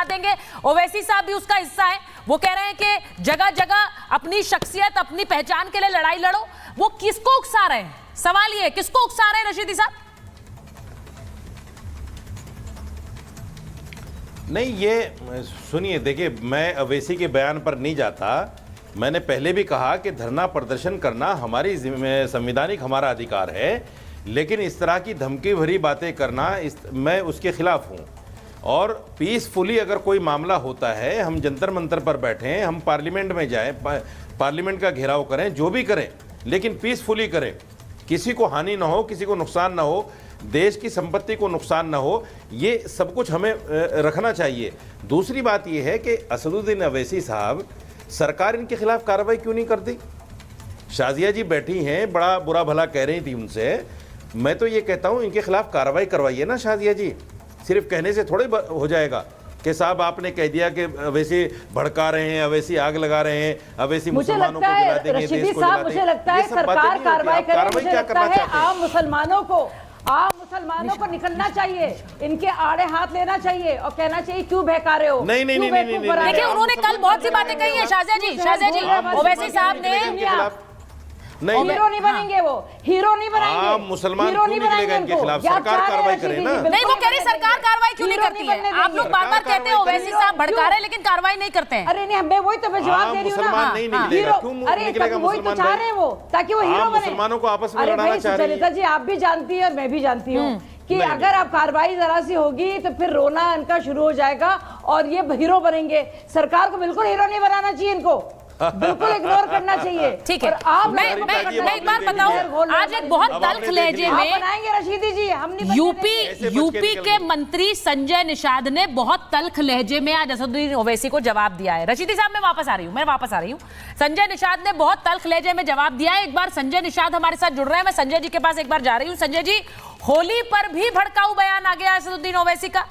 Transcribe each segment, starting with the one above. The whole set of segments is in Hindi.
बना देंगे। ओवैसी साहब भी उसका हिस्सा है। वो कह रहे हैं कि जगह जगह अपनी शख्सियत, अपनी पहचान के लिए लड़ाई लड़ो। वो किसको उकसा रहे हैं? सवाल ये है, किसको उकसा रहे हैं रशीदी साहब? नहीं, ये सुनिए, देखिए, मैं ओवैसी के बयान पर नहीं जाता। मैंने पहले भी कहा कि धरना प्रदर्शन करना हमारी संवैधानिक हमारा अधिकार है, लेकिन इस तरह की धमकी भरी बातें करना मैं उसके खिलाफ हूँ। और पीसफुली अगर कोई मामला होता है, हम जंतर मंतर पर बैठें, हम पार्लियामेंट में जाएं, पार्लियामेंट का घेराव करें, जो भी करें, लेकिन पीसफुली करें, किसी को हानि ना हो, किसी को नुकसान ना हो, देश की संपत्ति को नुकसान ना हो, ये सब कुछ हमें रखना चाहिए। दूसरी बात ये है कि असदुद्दीन ओवैसी साहब, सरकार इनके खिलाफ कार्रवाई क्यों नहीं करती? शाजिया जी बैठी हैं, बड़ा बुरा भला कह रही थी उनसे। मैं तो ये कहता हूँ, इनके खिलाफ कार्रवाई करवाइए ना शाजिया जी। सिर्फ कहने से थोड़े हो जाएगा कि साहब आपने कह दिया कि ओवैसी भड़का रहे हैं, ओवैसी आग लगा रहे हैं, ओवैसी मुसलमानों को जला देंगे, देश को जला देंगे। मुझे लगता है सरकार कार्रवाई करे। मुझे लगता है आम मुसलमानों को निकलना चाहिए, इनके आड़े हाथ लेना चाहिए और कहना चाहिए क्यों बहका रहे हो। नहीं। देखिए, उन्होंने कल बहुत सी बातें कही है शाजिया जी। ओवैसी साहब ने हीरो नहीं बनेंगे, वो हीरो नहीं बनेंगे, मुसलमान क्यों निकलेगा इनके खिलाफ? सरकार कार्रवाई करे ना। नहीं, वो कह रही सरकार कार्रवाई क्यों नहीं करती है? आप लोग बार बार कहते हैं ओवैसी साहब भड़का रहे हैं, लेकिन कार्रवाई नहीं करते हैं। अरे नहीं, मैं वही तो जवाब दे रही हूँ ना। अरे वही तो चाह रहे हैं वो, ताकि वो हीरो बने। मुसलमानों को आपस में लड़ाना चाह रही है। सुचेता जी, आप भी जानती है और मैं भी जानती हूँ कि अगर आप कार्रवाई जरा सी होगी तो फिर रोना इनका शुरू हो जाएगा और ये हीरो बनेंगे। सरकार को बिल्कुल हीरो नहीं बनाना चाहिए, इनको बिल्कुल इग्नोर करना चाहिए। ठीक है, मैं एक बात बताऊं, आज एक बहुत तल्ख लहजे में बनाएंगे रशीदी जी, हम नहीं यूपी के मंत्री संजय निषाद ने बहुत तल्ख लहजे में आज असदुद्दीन ओवैसी को जवाब दिया है। रशीदी साहब, मैं वापस आ रही हूँ। संजय निषाद ने बहुत तल्ख लहजे में जवाब दिया है। एक बार संजय निषाद हमारे साथ जुड़ रहे हैं, मैं संजय जी के पास एक बार जा रही हूँ। संजय जी, होली पर भी भड़काऊ बयान आ गया असदुद्दीन ओवैसी का।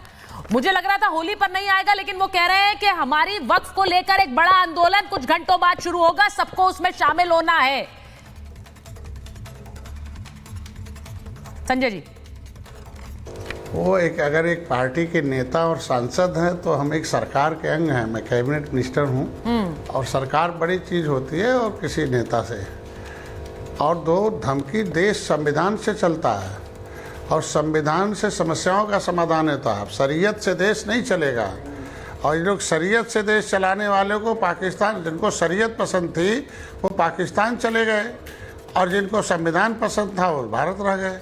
मुझे लग रहा था होली पर नहीं आएगा, लेकिन वो कह रहे हैं कि हमारी वक्फ को लेकर एक बड़ा आंदोलन कुछ घंटों बाद शुरू होगा, सबको उसमें शामिल होना है। संजय जी, वो अगर एक पार्टी के नेता और सांसद हैं तो हम एक सरकार के अंग हैं। मैं कैबिनेट मिनिस्टर हूं और सरकार बड़ी चीज होती है और किसी नेता से। और दो धमकी, देश संविधान से चलता है और संविधान से समस्याओं का समाधान होता है। शरीयत से देश नहीं चलेगा। और ये लोग शरीयत से देश चलाने वालों को पाकिस्तान, जिनको शरीयत पसंद थी वो पाकिस्तान चले गए और जिनको संविधान पसंद था वो भारत रह गए।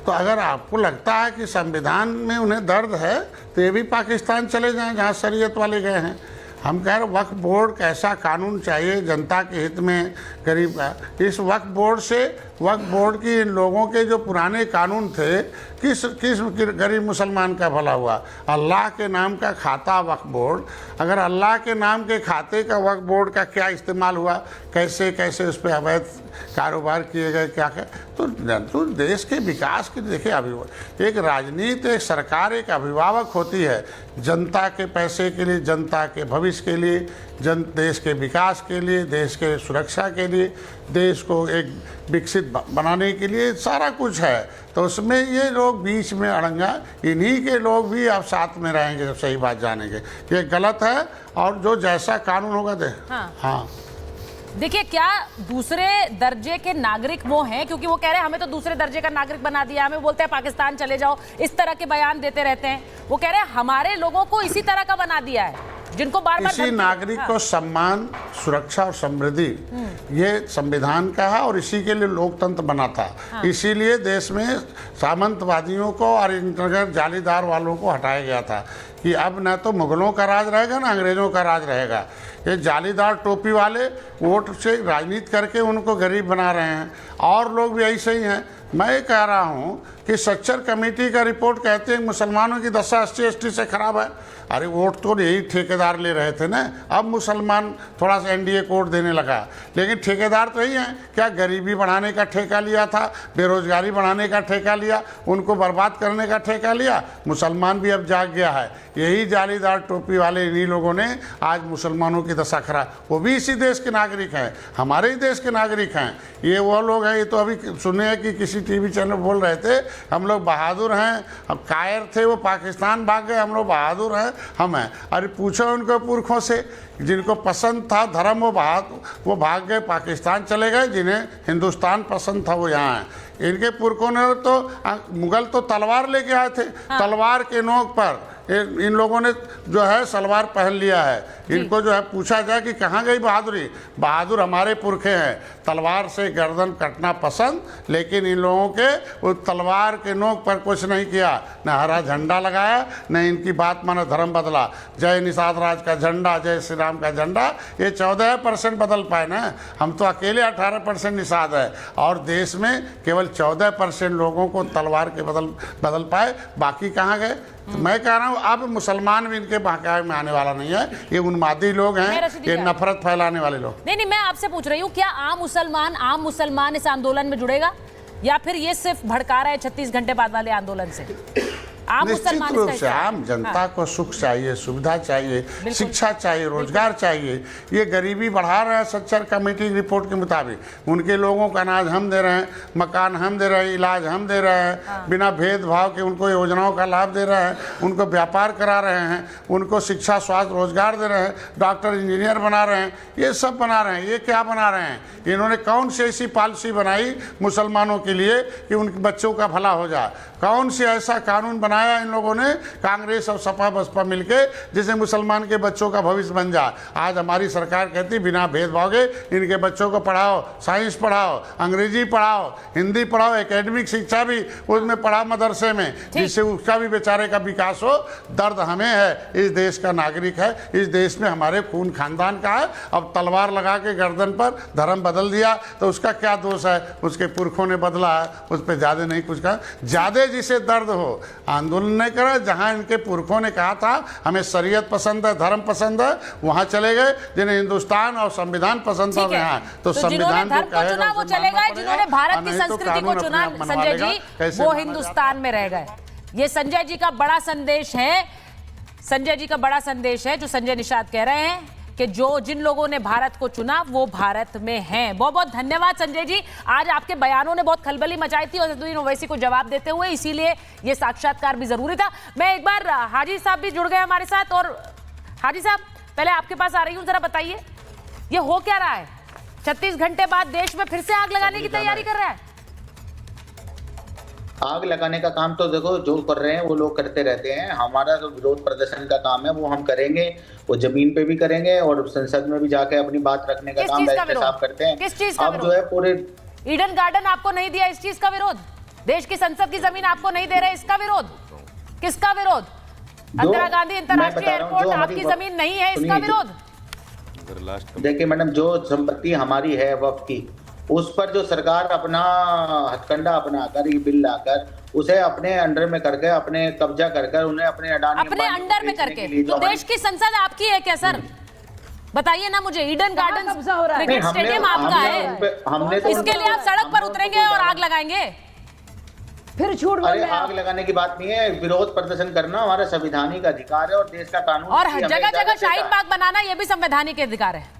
तो अगर आपको लगता है कि संविधान में उन्हें दर्द है तो ये भी पाकिस्तान चले जाएं जहाँ शरीयत वाले गए हैं। हम कह रहे वक्फ बोर्ड कैसा कानून चाहिए जनता के हित में, गरीब का। इस वक्फ बोर्ड की इन लोगों के जो पुराने कानून थे, किस गरीब मुसलमान का भला हुआ? अल्लाह के नाम का खाता वक्फ बोर्ड, अगर अल्लाह के नाम के खाते का वक्फ बोर्ड का क्या इस्तेमाल हुआ, कैसे कैसे उस पर अवैध कारोबार किए गए, क्या तो देश के विकास के देखिए, एक राजनीति, एक सरकार एक अभिभावक होती है जनता के पैसे के लिए, जनता के भविष्य के लिए, देश के विकास के लिए, देश के सुरक्षा के लिए, देश को एक विकसित बनाने के लिए सारा कुछ है। तो उसमें ये लोग बीच में अड़ंगा, इन्हीं के लोग भी आप साथ में रहेंगे जब सही बात जानेंगे। ये गलत है और जो जैसा कानून होगा हाँ। देखिए, क्या दूसरे दर्जे के नागरिक वो हैं? क्योंकि वो कह रहे हैं हमें तो दूसरे दर्जे का नागरिक बना दिया, हमें बोलते हैं पाकिस्तान चले जाओ, इस तरह के बयान देते रहते हैं। वो कह रहे हैं हमारे लोगों को इसी तरह का बना दिया है, जिनको बार बार इसी नागरिक को सम्मान, सुरक्षा और समृद्धि ये संविधान का है और इसी के लिए लोकतंत्र बना था। इसीलिए देश में सामंतवादियों को और इन जालीदार वालों को हटाया गया था कि अब न तो मुगलों का राज रहेगा ना अंग्रेजों का राज रहेगा। ये जालीदार टोपी वाले वोट से राजनीति करके उनको गरीब बना रहे हैं और लोग भी ऐसे ही हैं। मैं कह रहा हूँ कि सच्चर कमेटी का रिपोर्ट कहते हैं मुसलमानों की दशा SC/ST से खराब है। अरे वोट तो यही ठेकेदार ले रहे थे ना, अब मुसलमान थोड़ा सा NDA कोड देने लगा, लेकिन ठेकेदार तो यही हैं। क्या गरीबी बढ़ाने का ठेका लिया था, बेरोजगारी बढ़ाने का ठेका लिया, उनको बर्बाद करने का ठेका लिया। मुसलमान भी अब जाग गया है। यही जालीदार टोपी वाले इन्हीं लोगों ने आज मुसलमानों की दशा खराब, वो भी इसी देश के नागरिक हैं, हमारे ही देश के नागरिक हैं। ये वो लोग हैं, ये तो अभी सुने हैं कि किसी किसी टीवी चैनल बोल रहे थे हम लोग बहादुर हैं, हम कायर थे वो पाकिस्तान भाग गए, हम लोग बहादुर हैं हम हैं। अरे पूछो उनको पुरखों से, जिनको पसंद था धर्म वो भाग गए पाकिस्तान चले गए, जिन्हें हिंदुस्तान पसंद था वो यहाँ हैं। इनके पुरखों ने तो मुगल तो तलवार लेके आए थे, तलवार के नोक पर इन लोगों ने जो है सलवार पहन लिया है। इनको जो है पूछा जाए कि कहाँ गई बहादुरी, बहादुर हमारे पुरखे हैं, तलवार से गर्दन कटना पसंद, लेकिन इन लोगों के उस तलवार के नोक पर कुछ नहीं किया, न हरा झंडा लगाया, न इनकी बात माना धर्म बदला। जय निषाद राज का झंडा, जय श्री राम का झंडा, ये 14% बदल पाए ना, हम तो अकेले 18% निषाद है, और देश में केवल 14% लोगों को तलवार के बदल पाए, बाकी कहाँ गए। तो मैं कह रहा हूँ अब मुसलमान भी इनके बहकावे में आने वाला नहीं है, ये उन्मादी लोग हैं, ये नफरत फैलाने वाले लोग। नहीं, मैं आपसे पूछ रही हूँ, क्या आम मुसलमान इस आंदोलन में जुड़ेगा, या फिर ये सिर्फ भड़का रहा है 36 घंटे बाद वाले आंदोलन से? निश्चित रूप से आम जनता को सुख चाहिए, सुविधा चाहिए, शिक्षा चाहिए, रोजगार चाहिए। ये गरीबी बढ़ा रहा है सच्चर कमेटी रिपोर्ट के मुताबिक। उनके लोगों का अनाज हम दे रहे हैं, मकान हम दे रहे हैं, इलाज हम दे रहे हैं, बिना भेदभाव के उनको योजनाओं का लाभ दे रहे हैं, उनको व्यापार करा रहे हैं, उनको शिक्षा स्वास्थ्य रोजगार दे रहे हैं, डॉक्टर इंजीनियर बना रहे हैं, ये सब बना रहे हैं। ये क्या बना रहे हैं? इन्होंने कौन सी ऐसी पॉलिसी बनाई मुसलमानों के लिए कि उनके बच्चों का भला हो जाए? कौन सी ऐसा कानून बनाया इन लोगों ने कांग्रेस और सपा बसपा मिलके, जिससे मुसलमान के बच्चों का भविष्य बन जाए? आज हमारी सरकार कहती बिना भेदभाव के इनके बच्चों को पढ़ाओ, साइंस पढ़ाओ, अंग्रेजी पढ़ाओ, हिंदी पढ़ाओ, एकेडमिक शिक्षा भी उसमें पढ़ाओ मदरसे में, जिससे उसका भी बेचारे का विकास हो। दर्द हमें है, इस देश का नागरिक है, इस देश में हमारे खून खानदान का है। अब तलवार लगा के गर्दन पर धर्म बदल दिया तो उसका क्या दोष है? उसके पुरखों ने बदला है, उस पर ज्यादा नहीं कुछ कहा। ज्यादा जिसे दर्द हो आंदोलन नहीं करा। जहां इनके पुरखों ने कहा था हमें शरीयत पसंद है, धर्म पसंद है, वहां चले गए। जिन्हें हिंदुस्तान और संविधान पसंद है यहाँ, तो संविधान को चुना वो चले गए, जिन्होंने भारत की संस्कृति को चुना संजय जी वो हिंदुस्तान में रह गए। ये संजय जी का बड़ा संदेश है, संजय जी का बड़ा संदेश है जो संजय निषाद कह रहे हैं कि जिन लोगों ने भारत को चुना वो भारत में हैं। बहुत बहुत धन्यवाद संजय जी। आज आपके बयानों ने बहुत खलबली मचाई थी असदुद्दीन ओवैसी को जवाब देते हुए, इसीलिए ये साक्षात्कार भी जरूरी था। मैं एक बार हाजी साहब भी जुड़ गए हमारे साथ, और हाजी साहब पहले आपके पास आ रही हूँ, जरा बताइए ये हो क्या रहा है? 36 घंटे बाद देश में फिर से आग लगाने की तैयारी कर रहा है। आग लगाने का काम तो देखो जो कर रहे हैं वो लोग करते रहते हैं। हमारा जो विरोध प्रदर्शन का काम है वो हम करेंगे, वो जमीन पे भी करेंगे और संसद में भी जाके अपनी बात रखने का काम साहब करते हैं। किस चीज का अब जो है पूरे ईडन गार्डन आपको नहीं दिया, इस चीज का विरोध? देश की संसद की जमीन आपको नहीं दे रहे, इसका विरोध? किसका विरोध? इंदिरा गांधी अंतर्राष्ट्रीय एयरपोर्ट आपकी जमीन नहीं है, इसका विरोध? देखिए मैडम, जो संपत्ति हमारी है वक्फ की, उस पर जो सरकार अपना हथकंडा अपनाकर ये बिल लाकर उसे अपने अंडर में करके, अपने कब्जा कर उन्हें अपने अपने अंडर में करके, तो देश की संसद आपकी है क्या सर? बताइए ना मुझे। ईडन गार्डन क्रिकेट स्टेडियम आपका है, हमने तो इसके लिए आप सड़क पर उतरेंगे और आग लगाएंगे? फिर छूट अरे आग लगाने की बात नहीं है, विरोध प्रदर्शन करना हमारा संवैधानिक अधिकार है और देश का कानून, और जगह जगह शाहीन बाग बनाना ये भी संवैधानिक अधिकार है।